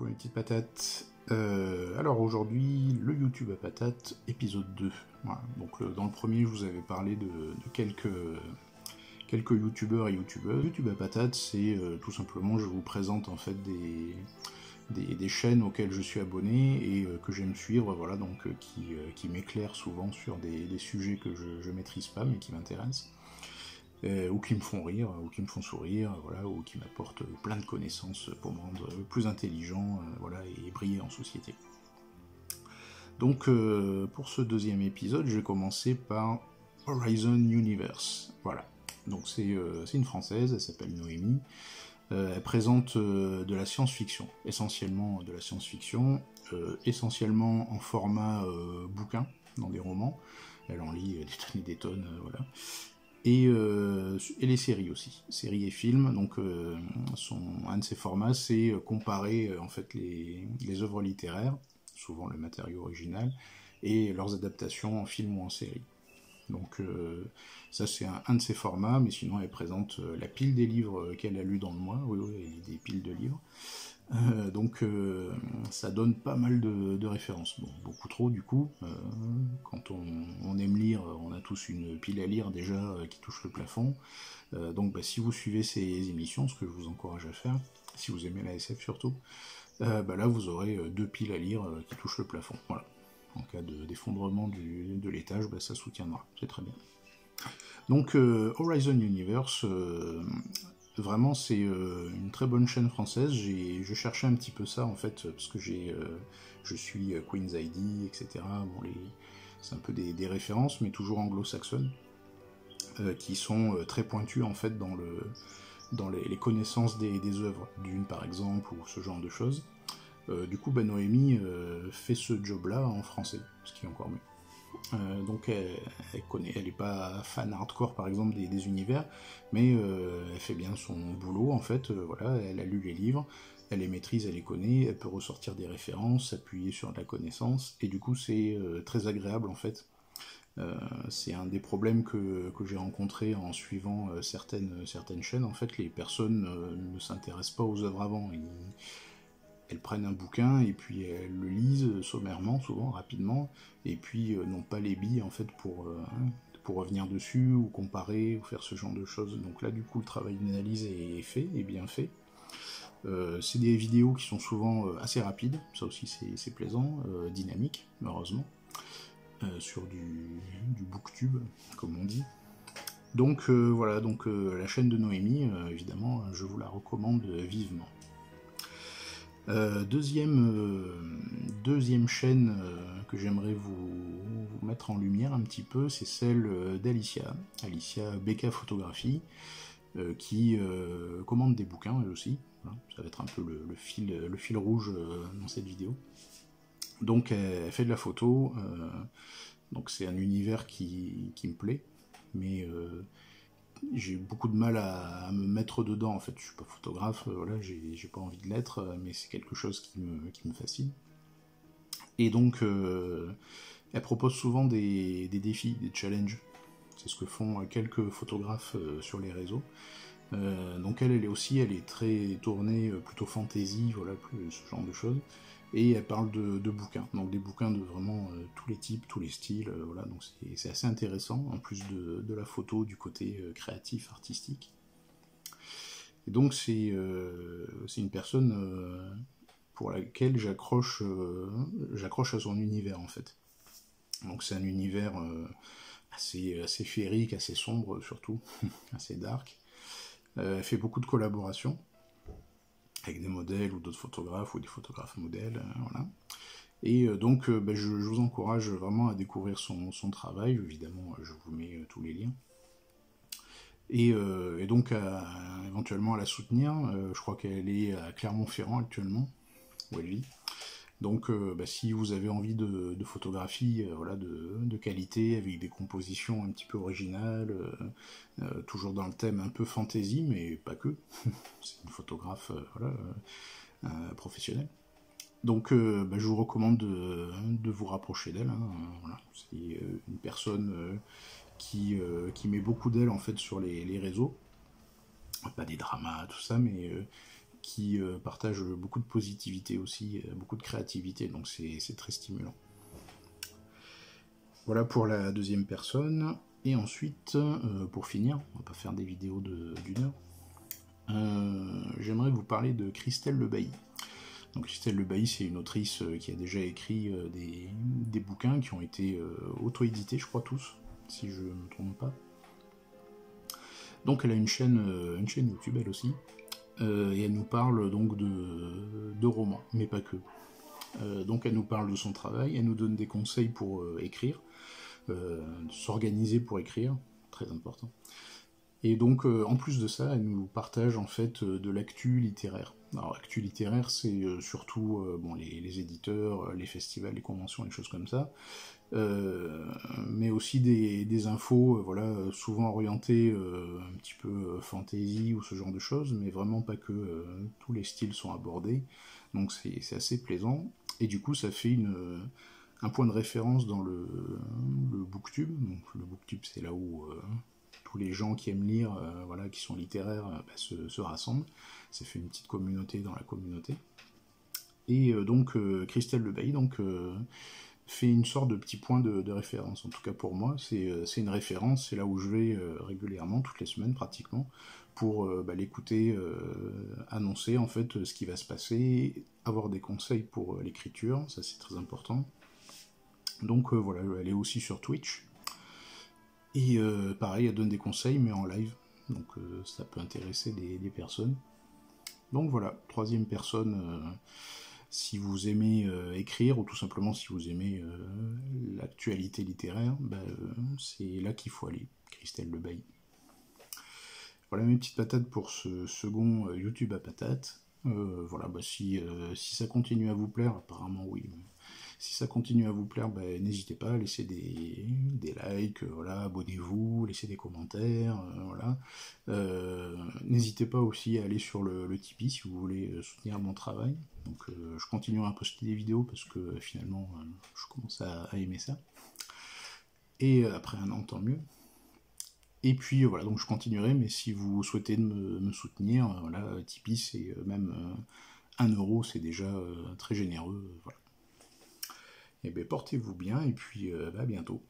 coucou mes petites patates. Alors aujourd'hui, le YouTube à patates, épisode 2. Voilà. Donc dans le premier, je vous avais parlé de quelques youtubeurs et youtubeuses. YouTube à patates, c'est tout simplement, je vous présente en fait des chaînes auxquelles je suis abonné et que j'aime suivre, voilà, donc qui m'éclairent souvent sur des sujets que je maîtrise pas mais qui m'intéressent. Ou qui me font rire, ou qui me font sourire, voilà, ou qui m'apportent plein de connaissances pour me rendre plus intelligent, voilà, et briller en société. Donc pour ce deuxième épisode, je vais commencer par Horizon Universe. Voilà. Donc c'est une française, elle s'appelle Noémie. Elle présente de la science-fiction, essentiellement de la science-fiction, essentiellement en format bouquin, dans des romans. Elle en lit des tonnes et des tonnes, voilà. Et les séries aussi, séries et films. Donc un de ses formats, c'est comparer en fait les œuvres littéraires, souvent le matériau original, et leurs adaptations en film ou en série. Donc ça c'est un de ses formats, mais sinon elle présente la pile des livres qu'elle a lus dans le mois, oui, elle lit des piles de livres. Donc ça donne pas mal de références, bon, beaucoup trop du coup, quand on aime lire, on a tous une pile à lire déjà qui touche le plafond, donc si vous suivez ces émissions, ce que je vous encourage à faire, si vous aimez la SF surtout, là vous aurez deux piles à lire qui touchent le plafond, voilà. En cas d'effondrement de l'étage, ça soutiendra, c'est très bien. Donc Horizon Universe, vraiment c'est une très bonne chaîne française. Je cherchais un petit peu ça en fait, parce que je suis Queen's ID, etc. Bon, c'est un peu des références, mais toujours anglo-saxonnes, qui sont très pointues en fait dans les connaissances des œuvres, d'une par exemple, ou ce genre de choses. Du coup, Noémie fait ce job-là en français, ce qui est encore mieux. Donc elle n'est pas fan hardcore par exemple des univers, mais elle fait bien son boulot en fait, voilà, elle a lu les livres, elle les maîtrise, elle les connaît, elle peut ressortir des références, s'appuyer sur de la connaissance, et du coup c'est très agréable en fait. C'est un des problèmes que j'ai rencontré en suivant certaines chaînes, en fait les personnes ne s'intéressent pas aux œuvres avant. Elles prennent un bouquin et puis elles le lisent sommairement, souvent, rapidement, et puis n'ont pas les billes en fait pour revenir dessus, ou comparer, ou faire ce genre de choses. Donc là du coup le travail d'analyse est fait, est bien fait. C'est des vidéos qui sont souvent assez rapides, ça aussi c'est plaisant, dynamique, heureusement, sur du booktube, comme on dit. Donc voilà, donc la chaîne de Noémie, évidemment, je vous la recommande vivement. Deuxième chaîne que j'aimerais vous mettre en lumière un petit peu, c'est celle d'Alicia, Alicia Becca Photographie, qui commande des bouquins elle aussi. Voilà, ça va être un peu le fil rouge dans cette vidéo. Donc elle fait de la photo, donc c'est un univers qui me plaît, mais j'ai beaucoup de mal à me mettre dedans en fait. Je suis pas photographe, voilà, j'ai pas envie de l'être, mais c'est quelque chose qui me fascine. Et donc elle propose souvent des défis, des challenges. C'est ce que font quelques photographes sur les réseaux. Donc elle est très tournée plutôt fantasy, voilà, plus ce genre de choses. Et elle parle de bouquins, donc des bouquins de vraiment tous les types, tous les styles, voilà, donc c'est assez intéressant, en plus de la photo, du côté créatif, artistique. Et donc c'est une personne pour laquelle j'accroche à son univers, en fait. Donc c'est un univers assez féerique, assez sombre surtout, assez dark. Elle fait beaucoup de collaborations avec des modèles ou d'autres photographes, ou des photographes modèles, voilà. Et donc je vous encourage vraiment à découvrir son travail, évidemment je vous mets tous les liens. Et donc éventuellement à la soutenir, je crois qu'elle est à Clermont-Ferrand actuellement, où elle vit. Donc si vous avez envie de photographie voilà, de qualité, avec des compositions un petit peu originales, toujours dans le thème un peu fantasy, mais pas que, c'est une photographe voilà, professionnelle. Donc je vous recommande de vous rapprocher d'elle, hein, voilà. C'est une personne qui met beaucoup d'elle en fait sur les réseaux, pas des dramas, tout ça, mais qui partage beaucoup de positivité aussi, beaucoup de créativité, donc c'est très stimulant. Voilà pour la deuxième personne. Et ensuite, pour finir, on va pas faire des vidéos d'une heure, j'aimerais vous parler de Christelle Le Bailly. Donc Christelle Le Bailly, c'est une autrice qui a déjà écrit des bouquins qui ont été auto-édités, je crois tous, si je ne me trompe pas. Donc elle a une chaîne YouTube elle aussi, et elle nous parle donc de romans, mais pas que. Donc elle nous parle de son travail, elle nous donne des conseils pour écrire, s'organiser pour écrire, très important. Et donc en plus de ça, elle nous partage en fait de l'actu littéraire. Alors l'actu littéraire, c'est surtout bon, les éditeurs, les festivals, les conventions, les choses comme ça, mais aussi des infos, voilà, souvent orientées un petit peu fantasy ou ce genre de choses, mais vraiment pas que, tous les styles sont abordés, donc c'est assez plaisant, et du coup ça fait un point de référence dans le booktube. Donc le booktube, c'est là où tous les gens qui aiment lire, voilà, qui sont littéraires, se rassemblent. Ça fait une petite communauté dans la communauté. Et donc Christelle Le Bailly fait une sorte de petit point de référence. En tout cas pour moi, c'est une référence. C'est là où je vais régulièrement, toutes les semaines pratiquement, pour l'écouter annoncer en fait ce qui va se passer, avoir des conseils pour l'écriture, ça c'est très important. Donc voilà, elle est aussi sur Twitch. Et pareil, elle donne des conseils, mais en live. Donc ça peut intéresser des personnes. Donc voilà, troisième personne, si vous aimez écrire, ou tout simplement si vous aimez l'actualité littéraire, c'est là qu'il faut aller, Christelle Le Bailly. Voilà mes petites patates pour ce second YouTube à patates. Voilà, si ça continue à vous plaire, apparemment oui. Si ça continue à vous plaire, n'hésitez pas à laisser des likes, voilà, abonnez-vous, laissez des commentaires, voilà. N'hésitez pas aussi à aller sur le Tipeee si vous voulez soutenir mon travail. Donc je continuerai à poster des vidéos parce que finalement je commence à aimer ça. Et après un an, tant mieux. Et puis voilà, donc je continuerai, mais si vous souhaitez me soutenir, voilà, Tipeee c'est même 1€, c'est déjà très généreux, voilà. Et bien portez-vous bien, et puis à bientôt.